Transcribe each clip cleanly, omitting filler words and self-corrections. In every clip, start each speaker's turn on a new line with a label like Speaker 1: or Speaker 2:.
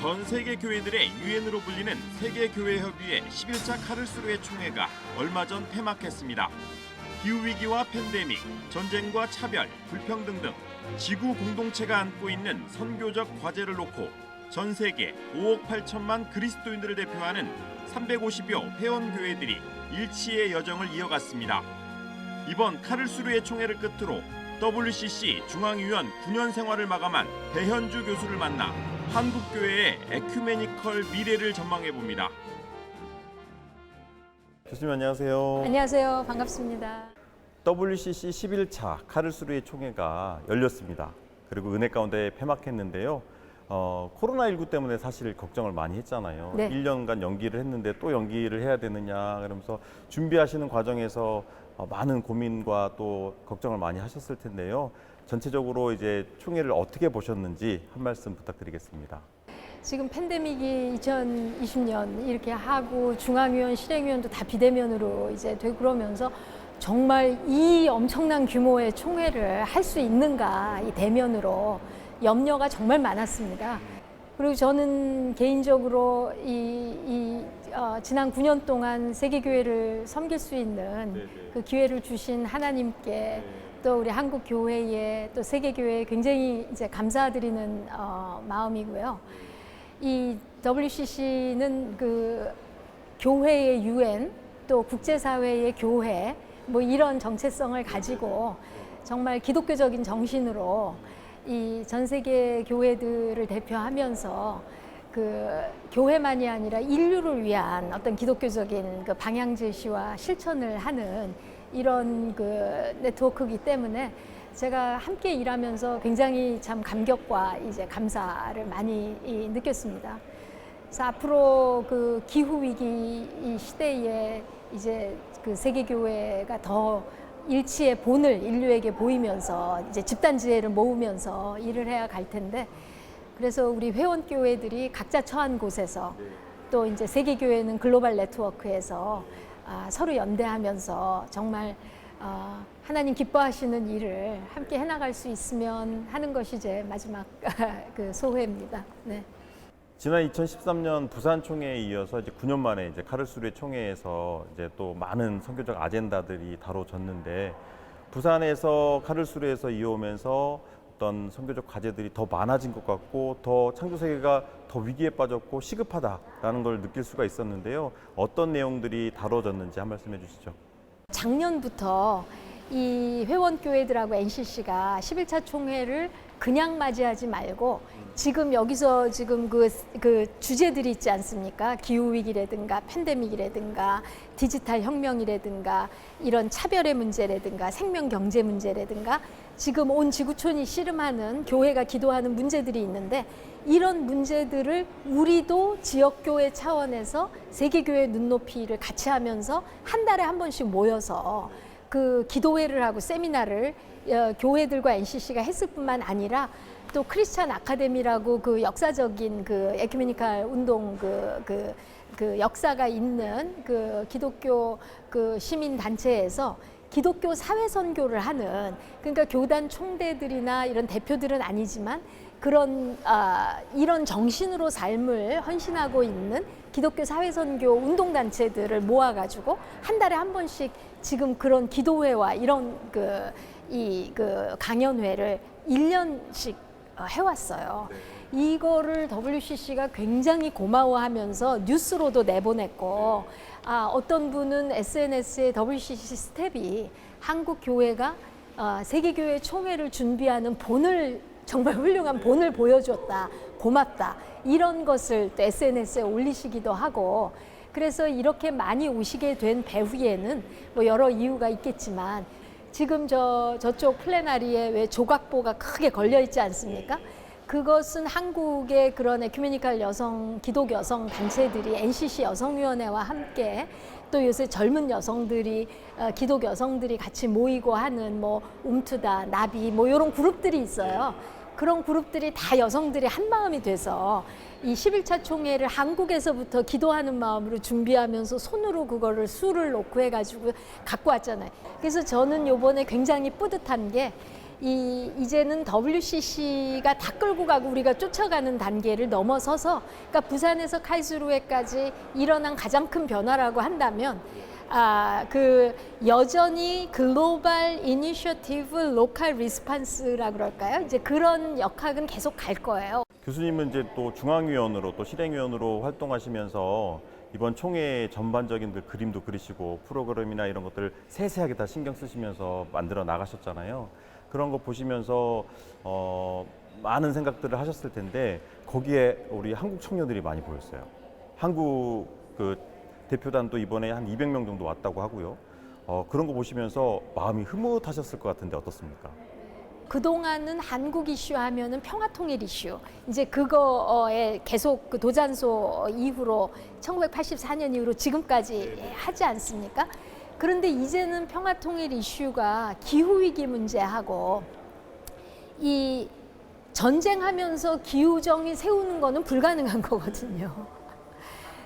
Speaker 1: 전 세계 교회들의 유엔으로 불리는 세계교회협의회 11차 카를스루해 총회가 얼마 전 폐막했습니다. 기후위기와 팬데믹, 전쟁과 차별, 불평등 등 지구 공동체가 안고 있는 선교적 과제를 놓고 전 세계 5억 8천만 그리스도인들을 대표하는 350여 회원교회들이 일치의 여정을 이어갔습니다. 이번 카를스루해 총회를 끝으로 WCC 중앙위원 9년 생활을 마감한 배현주 교수를 만나 한국교회의 에큐메니컬 미래를 전망해봅니다.
Speaker 2: 교수님 안녕하세요.
Speaker 3: 안녕하세요. 반갑습니다.
Speaker 2: WCC 11차 카를스루해 총회가 열렸습니다. 그리고 은혜 가운데 폐막했는데요. 코로나19 때문에 사실 걱정을 많이 했잖아요.
Speaker 3: 네.
Speaker 2: 1년간 연기를 했는데 또 연기를 해야 되느냐 그러면서 준비하시는 과정에서 많은 고민과 또 걱정을 많이 하셨을 텐데요. 전체적으로 이제 총회를 어떻게 보셨는지 한 말씀 부탁드리겠습니다.
Speaker 3: 지금 팬데믹이 2020년 이렇게 하고 중앙위원, 실행위원도 다 비대면으로 이제 되고 그러면서 정말 이 엄청난 규모의 총회를 할 수 있는가, 이 대면으로 염려가 정말 많았습니다. 그리고 저는 개인적으로 지난 9년 동안 세계교회를 섬길 수 있는 그 기회를 주신 하나님께 또 우리 한국 교회에 또 세계교회에 굉장히 이제 감사드리는 마음이고요. 이 WCC는 그 교회의 유엔 또 국제사회의 교회 뭐 이런 정체성을 가지고 정말 기독교적인 정신으로 이 전 세계 교회들을 대표하면서 그 교회만이 아니라 인류를 위한 어떤 기독교적인 그 방향 제시와 실천을 하는 이런 그 네트워크이기 때문에 제가 함께 일하면서 굉장히 참 감격과 이제 감사를 많이 느꼈습니다. 그래서 앞으로 그 기후 위기 이 시대에 이제 그 세계 교회가 더 일치의 본을 인류에게 보이면서 이제 집단 지혜를 모으면서 일을 해야 갈 텐데, 그래서 우리 회원 교회들이 각자 처한 곳에서 또 이제 세계 교회는 글로벌 네트워크에서 서로 연대하면서 정말 하나님 기뻐하시는 일을 함께 해나갈 수 있으면 하는 것이 제 마지막 그 소회입니다. 네.
Speaker 2: 지난 2013년 부산 총회에 이어서 이제 9년 만에 이제 카를스루해 총회에서 이제 또 많은 선교적 아젠다들이 다뤄졌는데, 부산에서 카를스루해에서 이어오면서 어떤 선교적 과제들이 더 많아진 것 같고 더 창조 세계가 더 위기에 빠졌고 시급하다라는 걸 느낄 수가 있었는데요. 어떤 내용들이 다뤄졌는지 한 말씀해 주시죠.
Speaker 3: 작년부터 이 회원교회들하고 NCC가 11차 총회를 그냥 맞이하지 말고 지금 여기서 지금 그 주제들이 있지 않습니까? 기후위기라든가 팬데믹이라든가 디지털 혁명이라든가 이런 차별의 문제라든가 생명경제 문제라든가 지금 온 지구촌이 씨름하는 교회가 기도하는 문제들이 있는데, 이런 문제들을 우리도 지역교회 차원에서 세계교회 눈높이를 같이 하면서 한 달에 한 번씩 모여서 그 기도회를 하고 세미나를 교회들과 NCC가 했을 뿐만 아니라 또 크리스찬 아카데미라고 그 역사적인 그 에큐메니컬 운동 그 역사가 있는 그 기독교 그 시민 단체에서 기독교 사회 선교를 하는, 그러니까 교단 총대들이나 이런 대표들은 아니지만 그런 이런 정신으로 삶을 헌신하고 있는 기독교 사회 선교 운동 단체들을 모아가지고 한 달에 한 번씩 지금 그런 기도회와 이런 그 강연회를 1년씩 해왔어요. 이거를 WCC가 굉장히 고마워하면서 뉴스로도 내보냈고, 어떤 분은 SNS에 WCC 스텝이 한국 교회가 세계교회 총회를 준비하는 본을 정말 훌륭한 본을 보여줬다, 고맙다, 이런 것을 또 SNS에 올리시기도 하고, 그래서 이렇게 많이 오시게 된 배후에는 뭐 여러 이유가 있겠지만 지금 저쪽 플래너리에 왜 조각보가 크게 걸려 있지 않습니까? 그것은 한국의 그런 에큐메니컬 여성, 기독 여성 단체들이 NCC 여성위원회와 함께 또 요새 젊은 여성들이 기독 여성들이 같이 모이고 하는 뭐 움투다, 나비 뭐 이런 그룹들이 있어요. 그런 그룹들이 다 여성들이 한 마음이 돼서 이 11차 총회를 한국에서부터 기도하는 마음으로 준비하면서 손으로 그거를 수를 놓고 해가지고 갖고 왔잖아요. 그래서 저는 요번에 굉장히 뿌듯한 게 이제는 WCC가 다 끌고 가고 우리가 쫓아가는 단계를 넘어서서, 그러니까 부산에서 칼스루에까지 일어난 가장 큰 변화라고 한다면, 그 여전히 글로벌 이니셔티브 로컬 리스판스라 그럴까요? 이제 그런 역학은 계속 갈 거예요.
Speaker 2: 교수님은 이제 또 중앙위원으로 또 실행위원으로 활동하시면서 이번 총회 전반적인 그림도 그리시고 프로그램이나 이런 것들을 세세하게 다 신경 쓰시면서 만들어 나가셨잖아요. 그런 거 보시면서 많은 생각들을 하셨을 텐데 거기에 우리 한국 청년들이 많이 보였어요. 한국 그 대표단도 이번에 한 200명 정도 왔다고 하고요. 그런 거 보시면서 마음이 흐뭇하셨을 것 같은데 어떻습니까?
Speaker 3: 그동안은 한국 이슈 하면은 평화통일 이슈, 이제 그거에 계속 그 도잔소 이후로 1984년 이후로 지금까지 하지 않습니까? 그런데 이제는 평화통일 이슈가 기후위기 문제하고 이 전쟁하면서 기후정의 세우는 거는 불가능한 거거든요.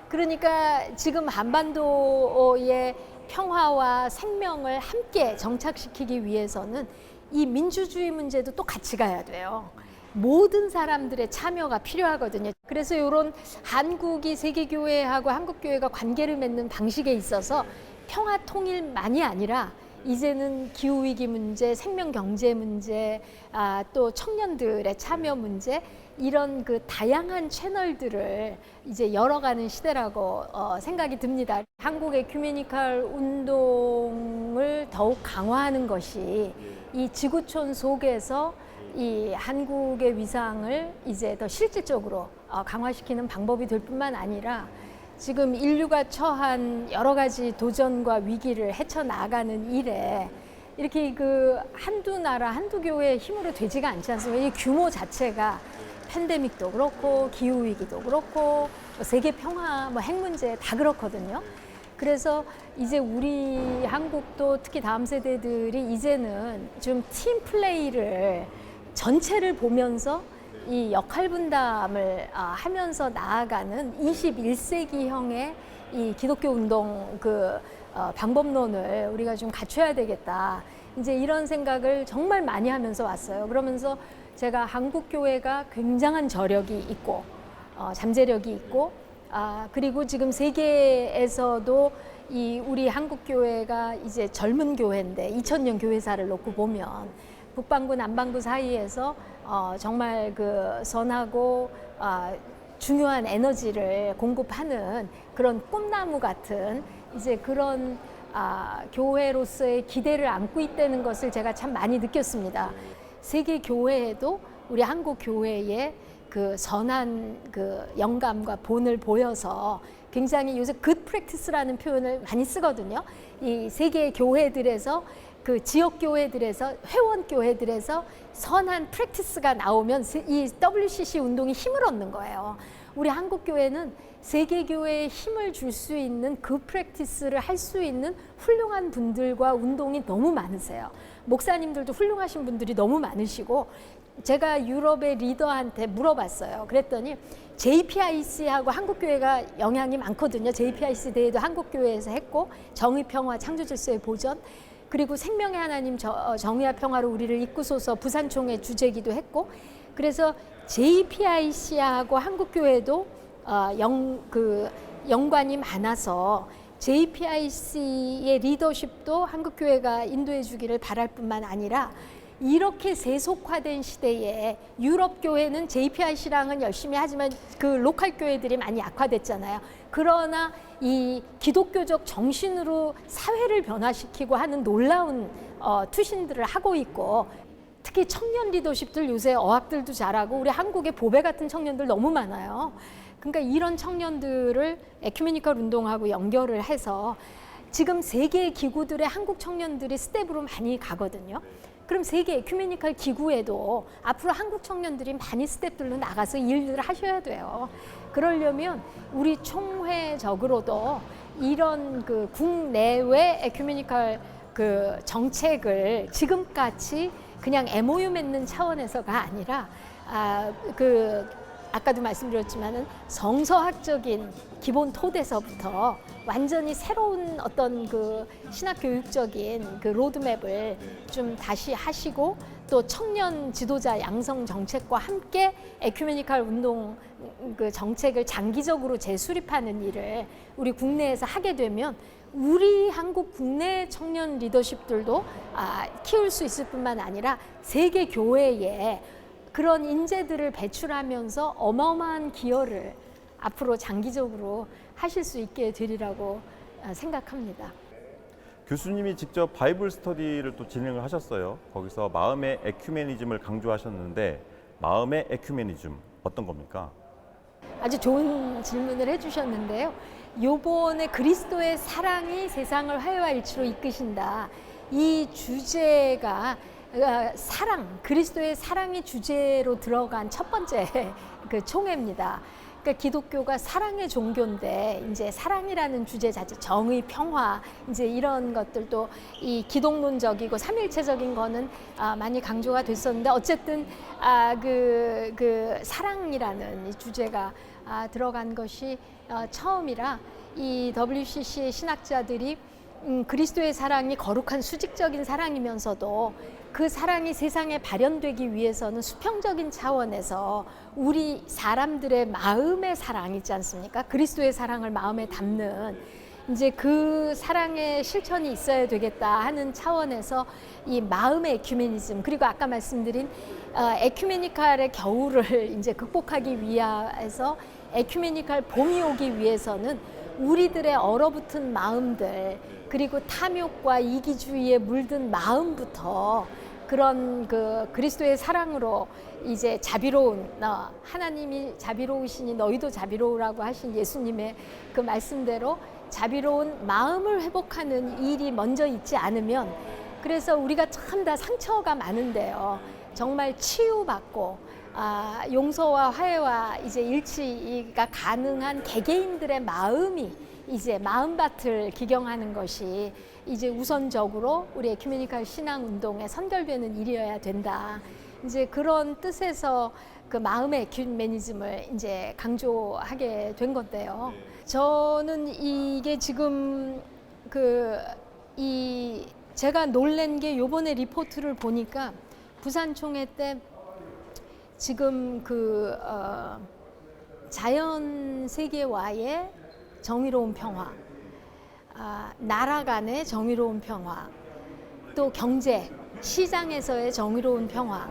Speaker 3: 그러니까 지금 한반도의 평화와 생명을 함께 정착시키기 위해서는 이 민주주의 문제도 또 같이 가야 돼요. 모든 사람들의 참여가 필요하거든요. 그래서 이런 한국이 세계교회하고 한국교회가 관계를 맺는 방식에 있어서 평화 통일만이 아니라 이제는 기후위기 문제, 생명경제 문제, 또 청년들의 참여 문제, 이런 그 다양한 채널들을 이제 열어가는 시대라고 생각이 듭니다. 한국의 에큐메니컬 운동을 더욱 강화하는 것이 이 지구촌 속에서 이 한국의 위상을 이제 더 실질적으로 강화시키는 방법이 될 뿐만 아니라 지금 인류가 처한 여러 가지 도전과 위기를 헤쳐나가는 일에 이렇게 그 한두 나라, 한두 교회의 힘으로 되지가 않지 않습니까? 이 규모 자체가 팬데믹도 그렇고 기후위기도 그렇고 세계 평화, 핵 문제 다 그렇거든요. 그래서 이제 우리 한국도 특히 다음 세대들이 이제는 좀 팀 플레이를 전체를 보면서 이 역할 분담을 하면서 나아가는 21세기형의 이 기독교 운동 방법론을 우리가 좀 갖춰야 되겠다. 이제 이런 생각을 정말 많이 하면서 왔어요. 그러면서 제가 한국 교회가 굉장한 저력이 있고 잠재력이 있고 그리고 지금 세계에서도 이 우리 한국 교회가 이제 젊은 교회인데 2000년 교회사를 놓고 보면 북반구 남반구 사이에서 정말 그 선하고 중요한 에너지를 공급하는 그런 꿈나무 같은 이제 그런 교회로서의 기대를 안고 있다는 것을 제가 참 많이 느꼈습니다. 세계 교회에도 우리 한국 교회의 그 선한 그 영감과 본을 보여서 굉장히 요새 good practice라는 표현을 많이 쓰거든요. 이 세계 교회들에서 그 지역 교회들에서 회원 교회들에서 선한 프랙티스가 나오면 이 WCC 운동이 힘을 얻는 거예요. 우리 한국 교회는 세계 교회에 힘을 줄 수 있는 그 프랙티스를 할 수 있는 훌륭한 분들과 운동이 너무 많으세요. 목사님들도 훌륭하신 분들이 너무 많으시고 제가 유럽의 리더한테 물어봤어요. 그랬더니 JPIC하고 한국교회가 영향이 많거든요. JPIC 대회도 한국교회에서 했고 정의평화 창조질서의 보전 그리고 생명의 하나님 정의와 평화로 우리를 이끄소서 부산총회 주재기도 했고 그래서 JPIC하고 한국교회도 연관이 많아서 JPIC의 리더십도 한국교회가 인도해 주기를 바랄 뿐만 아니라 이렇게 세속화된 시대에 유럽 교회는 JPIC랑은 열심히 하지만 그 로컬 교회들이 많이 약화됐잖아요. 그러나 이 기독교적 정신으로 사회를 변화시키고 하는 놀라운 투신들을 하고 있고 특히 청년 리더십들 요새 어학들도 잘하고 우리 한국의 보배 같은 청년들 너무 많아요. 그러니까 이런 청년들을 에큐메니컬 운동하고 연결을 해서 지금 세계 기구들의 한국 청년들이 스텝으로 많이 가거든요. 그럼 세계 에큐메니컬 기구에도 앞으로 한국 청년들이 많이 스텝들로 나가서 일들을 하셔야 돼요. 그러려면 우리 총회적으로도 이런 그 국내외 에큐메니컬 그 정책을 지금같이 그냥 MOU 맺는 차원에서가 아니라 아까도 말씀드렸지만은 성서학적인 기본 토대서부터 완전히 새로운 어떤 그 신학 교육적인 그 로드맵을 좀 다시 하시고 또 또 청년 지도자 양성 정책과 함께 에큐메니컬 운동 그 정책을 장기적으로 재수립하는 일을 우리 국내에서 하게 되면 우리 한국 국내 청년 리더십들도 키울 수 있을 뿐만 아니라 세계 교회에 그런 인재들을 배출하면서 어마어마한 기여를 앞으로 장기적으로 하실 수 있게 되리라고 생각합니다.
Speaker 2: 교수님이 직접 바이블 스터디를 또 진행을 하셨어요. 거기서 마음의 에큐메니즘을 강조하셨는데 마음의 에큐메니즘 어떤 겁니까?
Speaker 3: 아주 좋은 질문을 해주셨는데요. 요번에 그리스도의 사랑이 세상을 화해와 일치로 이끄신다. 이 주제가 사랑, 그리스도의 사랑이 주제로 들어간 첫 번째 그 총회입니다. 그러니까 기독교가 사랑의 종교인데 이제 사랑이라는 주제 자체, 정의, 평화, 이제 이런 것들도 이 기독론적이고 삼일체적인 거는 많이 강조가 됐었는데 어쨌든 그 사랑이라는 이 주제가 들어간 것이 처음이라 이 WCC의 신학자들이 그리스도의 사랑이 거룩한 수직적인 사랑이면서도 그 사랑이 세상에 발현되기 위해서는 수평적인 차원에서 우리 사람들의 마음의 사랑 있지 않습니까? 그리스도의 사랑을 마음에 담는 이제 그 사랑의 실천이 있어야 되겠다 하는 차원에서 이 마음의 에큐메니즘, 그리고 아까 말씀드린 에큐메니칼의 겨울을 이제 극복하기 위해서 에큐메니칼 봄이 오기 위해서는 우리들의 얼어붙은 마음들, 그리고 탐욕과 이기주의에 물든 마음부터 그런 그 그리스도의 사랑으로 이제 자비로운 하나님이 자비로우시니 너희도 자비로우라고 하신 예수님의 그 말씀대로 자비로운 마음을 회복하는 일이 먼저 있지 않으면, 그래서 우리가 참 다 상처가 많은데요. 정말 치유받고 용서와 화해와 이제 일치가 가능한 개개인들의 마음이 이제 마음밭을 기경하는 것이 이제 우선적으로 우리 에큐메니컬 신앙 운동에 선결되는 일이어야 된다. 이제 그런 뜻에서 그 마음의 에큐메니즘을 이제 강조하게 된 건데요. 저는 이게 지금 제가 놀란 게 요번에 리포트를 보니까 부산 총회 때 지금 자연 세계와의 정의로운 평화, 나라 간의 정의로운 평화, 또 경제, 시장에서의 정의로운 평화,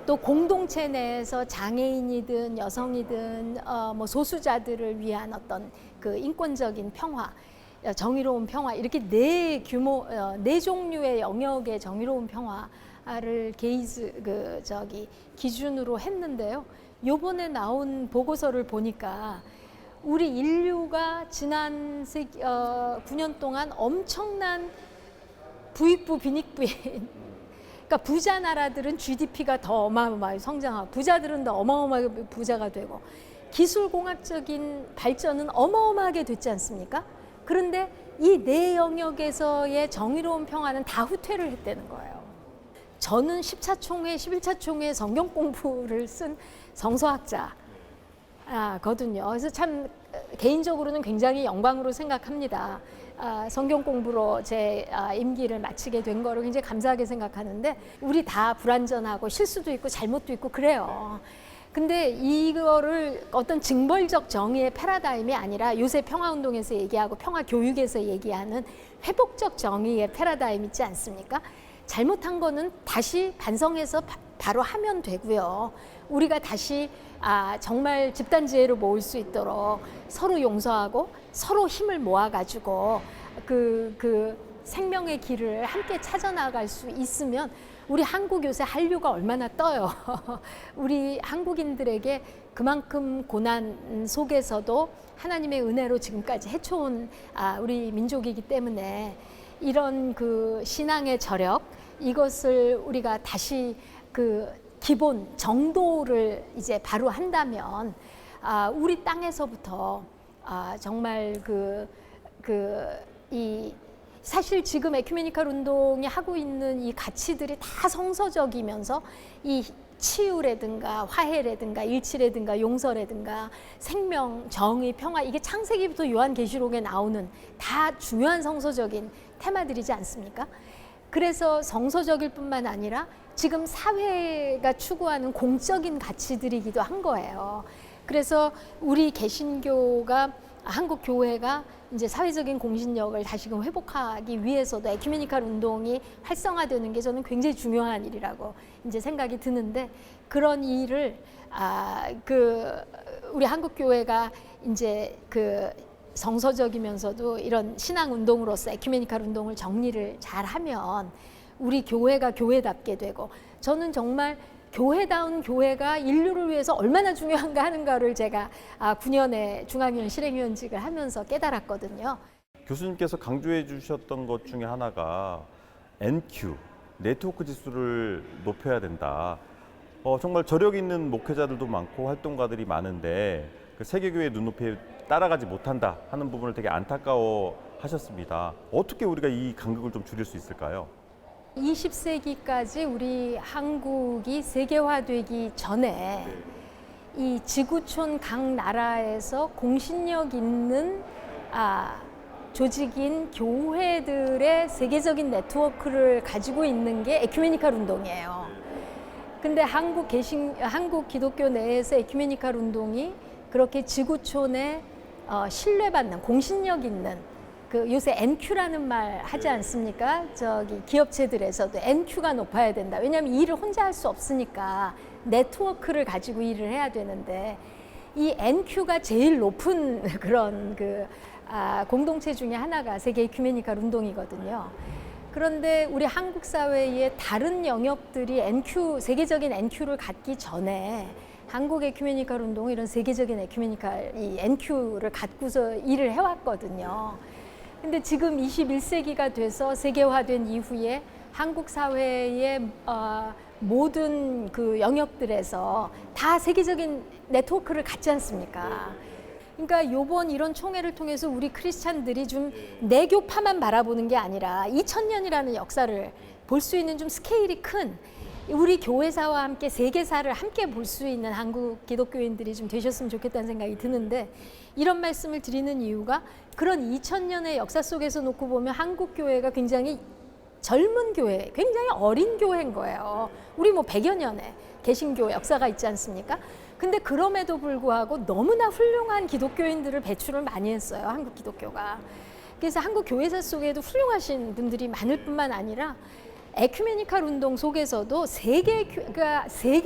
Speaker 3: 또 공동체 내에서 장애인이든 여성이든 뭐 소수자들을 위한 어떤 그 인권적인 평화, 정의로운 평화, 이렇게 네 종류의 영역의 정의로운 평화를 기준으로 했는데요. 요번에 나온 보고서를 보니까 우리 인류가 지난 9년 동안 엄청난 부익부 빈익부인, 그러니까 부자 나라들은 GDP가 더 어마어마하게 성장하고 부자들은 더 어마어마하게 부자가 되고 기술공학적인 발전은 어마어마하게 됐지 않습니까? 그런데 이 네 영역에서의 정의로운 평화는 다 후퇴를 했다는 거예요. 저는 10차 총회, 11차 총회 성경 공부를 쓴 성서학자거든요. 그래서 참 개인적으로는 굉장히 영광으로 생각합니다. 성경 공부로 제 임기를 마치게 된 거를 굉장히 감사하게 생각하는데, 우리 다 불완전하고 실수도 있고 잘못도 있고 그래요. 근데 이거를 어떤 징벌적 정의의 패러다임이 아니라 요새 평화운동에서 얘기하고 평화교육에서 얘기하는 회복적 정의의 패러다임 있지 않습니까? 잘못한 거는 다시 반성해서 바로 하면 되고요. 우리가 다시 정말 집단지혜로 모을 수 있도록 서로 용서하고 서로 힘을 모아가지고 그 생명의 길을 함께 찾아나갈 수 있으면 우리 한국 요새 한류가 얼마나 떠요. 우리 한국인들에게 그만큼 고난 속에서도 하나님의 은혜로 지금까지 해쳐온 우리 민족이기 때문에 이런 그 신앙의 저력, 이것을 우리가 다시 그 기본 정도를 이제 바로 한다면 우리 땅에서부터 정말 사실 지금 에큐메니컬 운동이 하고 있는 이 가치들이 다 성서적이면서 이 치유라든가 화해라든가 일치라든가 용서라든가 생명, 정의, 평화, 이게 창세기부터 요한계시록에 나오는 다 중요한 성서적인 테마들이지 않습니까? 그래서 정서적일 뿐만 아니라 지금 사회가 추구하는 공적인 가치들이기도 한 거예요. 그래서 우리 개신교가 한국 교회가 이제 사회적인 공신력을 다시금 회복하기 위해서도 에큐메니칼 운동이 활성화되는 게 저는 굉장히 중요한 일이라고 이제 생각이 드는데, 그런 일을 우리 한국 교회가 이제 정서적이면서도 이런 신앙 운동으로서 에큐메니칼 운동을 정리를 잘하면 우리 교회가 교회답게 되고, 저는 정말 교회다운 교회가 인류를 위해서 얼마나 중요한가 하는가를 제가 9년의 중앙위원 실행위원직을 하면서 깨달았거든요.
Speaker 2: 교수님께서 강조해 주셨던 것 중에 하나가 NQ, 네트워크 지수를 높여야 된다. 정말 저력 있는 목회자들도 많고 활동가들이 많은데 그 세계교회의 눈높이에 따라가지 못한다 하는 부분을 되게 안타까워 하셨습니다. 어떻게 우리가 이 간극을 좀 줄일 수 있을까요?
Speaker 3: 20세기까지 우리 한국이 세계화되기 전에 이 지구촌 각 나라에서 공신력 있는 조직인 교회들의 세계적인 네트워크를 가지고 있는 게 에큐메니칼 운동이에요. 근데 한국 기독교 내에서 에큐메니칼 운동이 그렇게 지구촌에 신뢰받는 공신력 있는, 요새 NQ라는 말 하지 않습니까? 기업체들에서도 NQ가 높아야 된다. 왜냐하면 일을 혼자 할 수 없으니까 네트워크를 가지고 일을 해야 되는데, 이 NQ가 제일 높은 그런 공동체 중에 하나가 세계 에큐메니칼 운동이거든요. 그런데 우리 한국 사회의 다른 영역들이 세계적인 NQ를 갖기 전에 한국 에큐메니칼 운동은 이런 세계적인 에큐메니칼 이 NQ를 갖고서 일을 해왔거든요. 근데 지금 21세기가 돼서 세계화된 이후에 한국 사회의 모든 영역들에서 다 세계적인 네트워크를 갖지 않습니까? 그러니까 이번 이런 총회를 통해서 우리 크리스찬들이 좀 내교파만 바라보는 게 아니라 2000년이라는 역사를 볼 수 있는 좀 스케일이 큰 우리 교회사와 함께 세계사를 함께 볼 수 있는 한국 기독교인들이 좀 되셨으면 좋겠다는 생각이 드는데, 이런 말씀을 드리는 이유가 그런 2000년의 역사 속에서 놓고 보면 한국 교회가 굉장히 젊은 교회, 굉장히 어린 교회인 거예요. 우리 100여 년의 개신교 역사가 있지 않습니까? 근데 그럼에도 불구하고 너무나 훌륭한 기독교인들을 배출을 많이 했어요, 한국 기독교가. 그래서 한국 교회사 속에도 훌륭하신 분들이 많을 뿐만 아니라 에큐메니칼 운동 속에서도 세계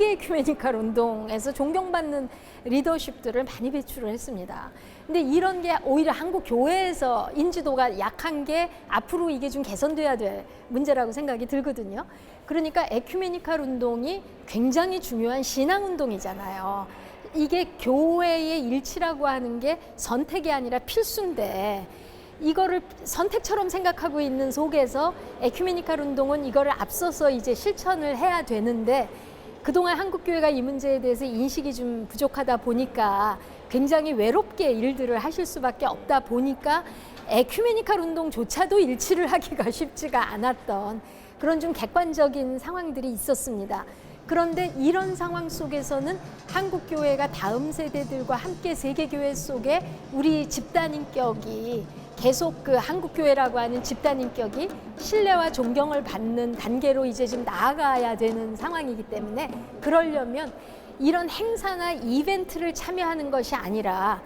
Speaker 3: 에큐메니칼 운동에서 존경받는 리더십들을 많이 배출을 했습니다. 근데 이런 게 오히려 한국 교회에서 인지도가 약한 게 앞으로 이게 좀 개선돼야 될 문제라고 생각이 들거든요. 그러니까 에큐메니칼 운동이 굉장히 중요한 신앙 운동이잖아요. 이게 교회의 일치라고 하는 게 선택이 아니라 필수인데, 이거를 선택처럼 생각하고 있는 속에서 에큐메니칼 운동은 이거를 앞서서 이제 실천을 해야 되는데, 그동안 한국교회가 이 문제에 대해서 인식이 좀 부족하다 보니까 굉장히 외롭게 일들을 하실 수밖에 없다 보니까 에큐메니칼 운동조차도 일치를 하기가 쉽지가 않았던 그런 좀 객관적인 상황들이 있었습니다. 그런데 이런 상황 속에서는 한국교회가 다음 세대들과 함께 세계교회 속에 우리 집단인격이 계속 한국교회라고 하는 집단인격이 신뢰와 존경을 받는 단계로 이제 좀 나아가야 되는 상황이기 때문에, 그러려면 이런 행사나 이벤트를 참여하는 것이 아니라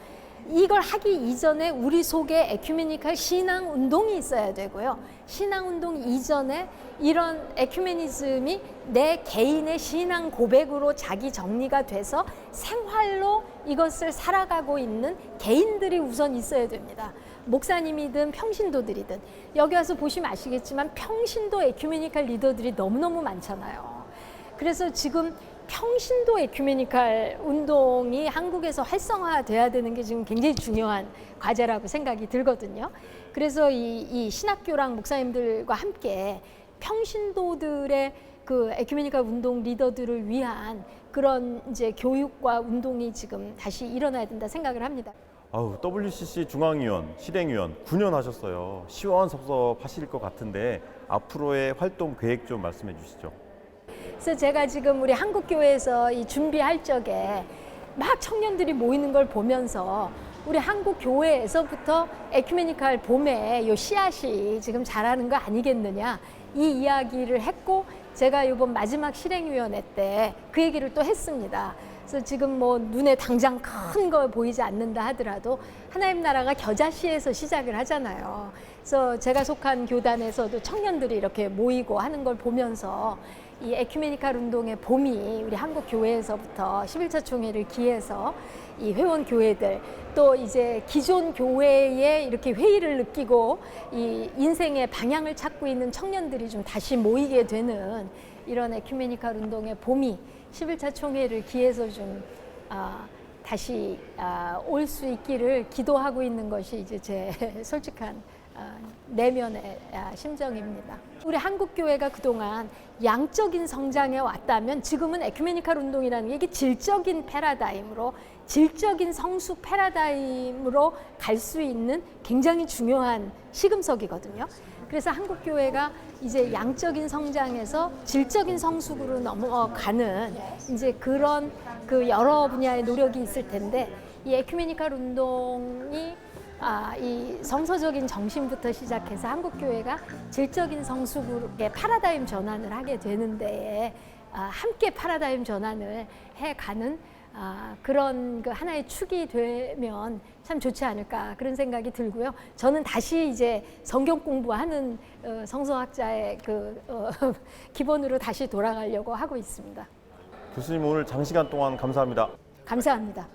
Speaker 3: 이걸 하기 이전에 우리 속에 에큐메니칼 신앙 운동이 있어야 되고요. 신앙 운동 이전에 이런 에큐메니즘이 내 개인의 신앙 고백으로 자기 정리가 돼서 생활로 이것을 살아가고 있는 개인들이 우선 있어야 됩니다. 목사님이든 평신도들이든. 여기 와서 보시면 아시겠지만 평신도 에큐메니칼 리더들이 너무너무 많잖아요. 그래서 지금 평신도 에큐메니칼 운동이 한국에서 활성화돼야 되는 게 지금 굉장히 중요한 과제라고 생각이 들거든요. 그래서 이 신학교랑 목사님들과 함께 평신도들의 에큐메니칼 운동 리더들을 위한 그런 이제 교육과 운동이 지금 다시 일어나야 된다 생각을 합니다.
Speaker 2: WCC 중앙위원, 실행위원 9년 하셨어요. 시원섭섭하실 것 같은데 앞으로의 활동 계획 좀 말씀해 주시죠.
Speaker 3: 그래서 제가 지금 우리 한국교회에서 이 준비할 적에 막 청년들이 모이는 걸 보면서 우리 한국 교회에서부터 에큐메니칼 봄에 요 씨앗이 지금 자라는 거 아니겠느냐 이 이야기를 했고 제가 이번 마지막 실행위원회 때 그 얘기를 또 했습니다. 그래서 지금 뭐 눈에 당장 큰 거 보이지 않는다 하더라도 하나님 나라가 겨자씨에서 시작을 하잖아요. 그래서 제가 속한 교단에서도 청년들이 이렇게 모이고 하는 걸 보면서 이 에큐메니칼 운동의 봄이 우리 한국 교회에서부터 11차 총회를 기해서 이 회원 교회들 또 이제 기존 교회에 이렇게 회의를 느끼고 이 인생의 방향을 찾고 있는 청년들이 좀 다시 모이게 되는 이런 에큐메니칼 운동의 봄이 11차 총회를 기해서 좀 다시 올 수 있기를 기도하고 있는 것이 이제 제 솔직한 내면의 심정입니다. 우리 한국 교회가 그동안 양적인 성장에 왔다면 지금은 에큐메니칼 운동이라는 게 이게 질적인 패러다임으로 질적인 성숙 패러다임으로 갈 수 있는 굉장히 중요한 시금석이거든요. 그래서 한국 교회가 이제 양적인 성장에서 질적인 성숙으로 넘어가는 이제 그런 그 여러 분야의 노력이 있을 텐데 이 에큐메니칼 운동이 이 성서적인 정신부터 시작해서 한국 교회가 질적인 성숙의 패러다임 전환을 하게 되는데 함께 패러다임 전환을 해가는 그런 그 하나의 축이 되면 참 좋지 않을까 그런 생각이 들고요. 저는 다시 이제 성경 공부하는 성서학자의 그 기본으로 다시 돌아가려고 하고 있습니다.
Speaker 2: 교수님 오늘 장시간 동안 감사합니다.
Speaker 3: 감사합니다.